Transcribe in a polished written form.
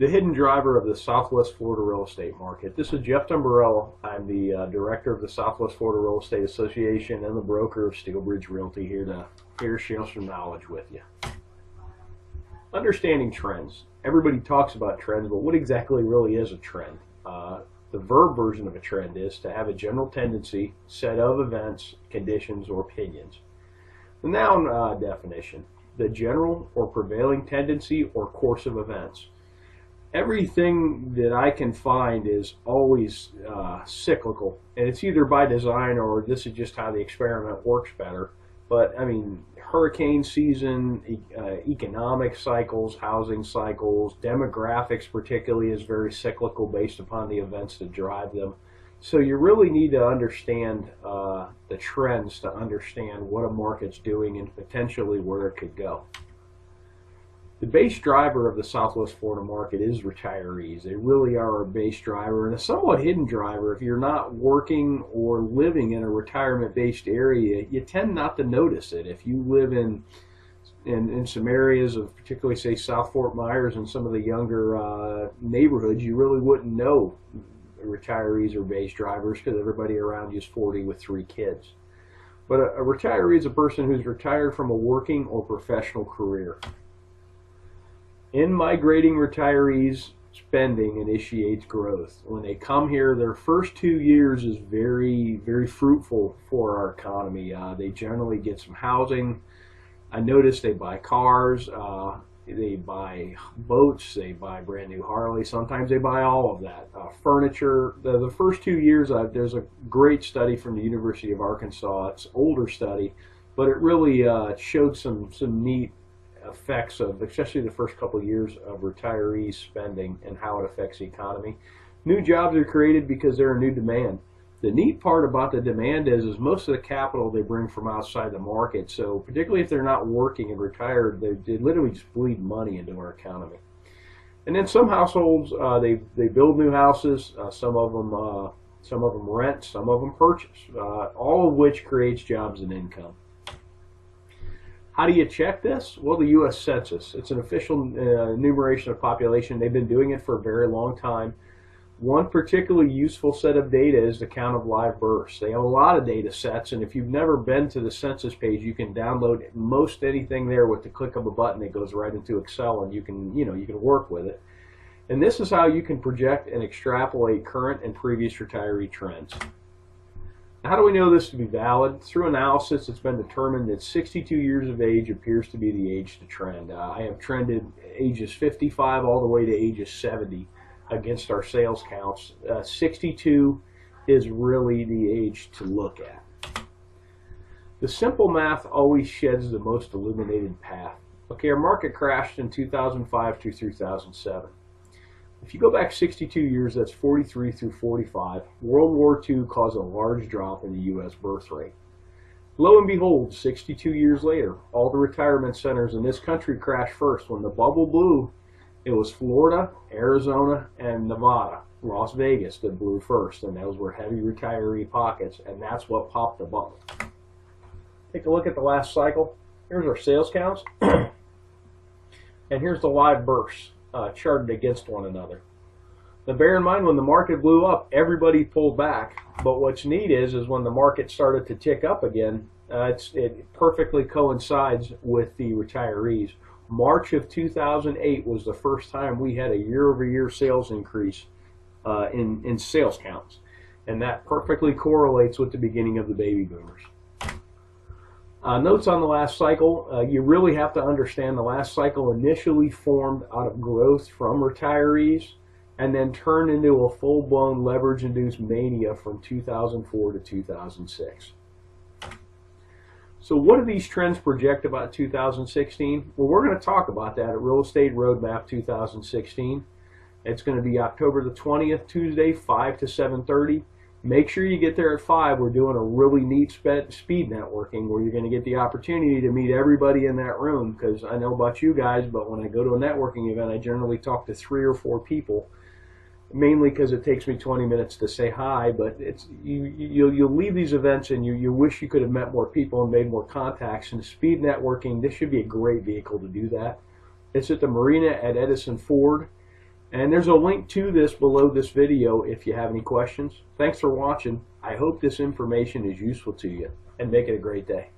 the hidden driver of the Southwest Florida real estate market. This is Jeff Dumbrella. I'm the director of the Southwest Florida Real Estate Association and the broker of Steelbridge Realty, here to share some knowledge with you. Understanding trends. Everybody talks about trends, but what exactly really is a trend? The verb version of a trend is to have a general tendency, set of events, conditions, or opinions. The noun definition: the general or prevailing tendency or course of events. Everything that I can find is always cyclical, and it's either by design or this is just how the experiment works better. But I mean, hurricane season, economic cycles, housing cycles, demographics particularly is very cyclical based upon the events that drive them. So you really need to understand the trends to understand what a market's doing and potentially where it could go. The base driver of the Southwest Florida market is retirees. They really are a base driver and a somewhat hidden driver. If you're not working or living in a retirement-based area, you tend not to notice it. If you live in some areas of particularly, say, South Fort Myers and some of the younger neighborhoods, you really wouldn't know retirees are base drivers because everybody around you is 40 with 3 kids. But a retiree is a person who's retired from a working or professional career. In migrating retirees, spending initiates growth. When they come here, their first 2 years is very, very fruitful for our economy. They generally get some housing. I notice they buy cars, they buy boats, they buy brand new Harley. Sometimes they buy all of that. Furniture. The first 2 years, there's a great study from the University of Arkansas. It's an older study, but it really showed some neat effects of, especially the first couple of years of retirees spending and how it affects the economy. New jobs are created because they're a new demand. The neat part about the demand is most of the capital they bring from outside the market. So particularly if they're not working and retired, they literally just bleed money into our economy. And then some households, they build new houses. Some of them rent, some of them purchase. All of which creates jobs and income. How do you check this? Well, the U.S. Census. It's an official enumeration of population. They've been doing it for a very long time. One particularly useful set of data is the count of live births. They have a lot of data sets, and if you've never been to the census page, you can download most anything there with the click of a button. It goes right into Excel, and you can work with it. And this is how you can project and extrapolate current and previous retiree trends. How do we know this to be valid? Through analysis, it's been determined that 62 years of age appears to be the age to trend. I have trended ages 55 all the way to ages 70 against our sales counts. 62 is really the age to look at. The simple math always sheds the most illuminated path. Okay, our market crashed in 2005 through 2007. If you go back 62 years, that's 43 through 45, World War II caused a large drop in the U.S. birth rate. Lo and behold, 62 years later, all the retirement centers in this country crashed first. When the bubble blew, it was Florida, Arizona, and Nevada, Las Vegas that blew first, and those were heavy retiree pockets, and that's what popped the bubble. Take a look at the last cycle. Here's our sales counts, and here's the live births. Charted against one another. Now bear in mind, when the market blew up, everybody pulled back, but what's neat is when the market started to tick up again, it perfectly coincides with the retirees. March of 2008 was the first time we had a year-over-year sales increase in sales counts, and that perfectly correlates with the beginning of the baby boomers. Notes on the last cycle, you really have to understand the last cycle initially formed out of growth from retirees and then turned into a full-blown leverage-induced mania from 2004 to 2006. So what do these trends project about 2016? Well, we're going to talk about that at Real Estate Roadmap 2016. It's going to be October the 20th, Tuesday, 5 to 7:30. Make sure you get there at 5. We're doing a really neat speed networking where you're going to get the opportunity to meet everybody in that room, because I know about you guys, but when I go to a networking event, I generally talk to 3 or 4 people, mainly because it takes me 20 minutes to say hi, but you'll leave these events and you wish you could have met more people and made more contacts. And speed networking, this should be a great vehicle to do that. It's at the marina at Edison Ford. And there's a link to this below this video if you have any questions. Thanks for watching. I hope this information is useful to you, and make it a great day.